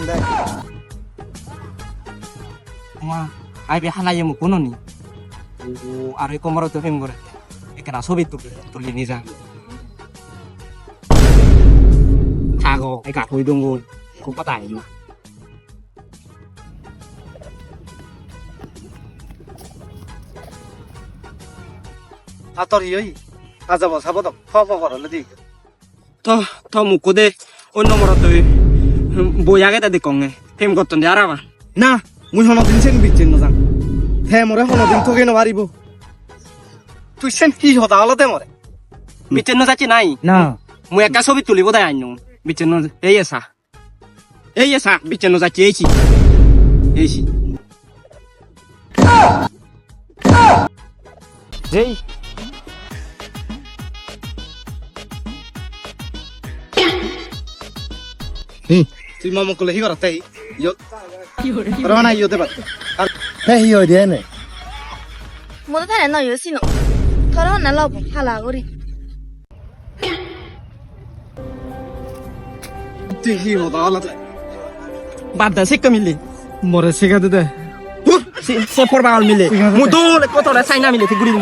দেখ মা আইবে হালাই মু কোনো নি ও আর এই কোমর তো ফেম করে এখানে ছবি তুলি নি যা থাকো এই কাকুই দঙ্গো খুব পাতাই না আতর ইই আজাব সাবদ ফ ফ করলে দি তো মুকো দে অন্য নম্বর তুই বই আগে তা দেখঙ্গে ফেম করতেন দে আরাবা না মুই হন দিন সেন বিচ্ছিন্ন যান হে মরে হন দিন তোকে না পারিব তুই সেন কি হতা হলতে মরে বিচ্ছিন্ন যাচ্ছি নাই না মু একা ছবি তুলিব দেয় আইন বিচ্ছিন্ন এই এসা বিচ্ছিন্ন যাচ্ছি এইছি যেই তুই মামু কলে হি করতে ইয়ো রওনা ইয়োতে পারতে আর হে ইয়ো দে নে 모두 다 내놔 열심히 더러운 날라고 하라 우리 তুই হি হতা হলতে বাদ দে শিক্ষা মিলি মরে শিখাতে দে সে পড়বা মিলে মু দোলে কতটা চাইনা মিলে গুড়ি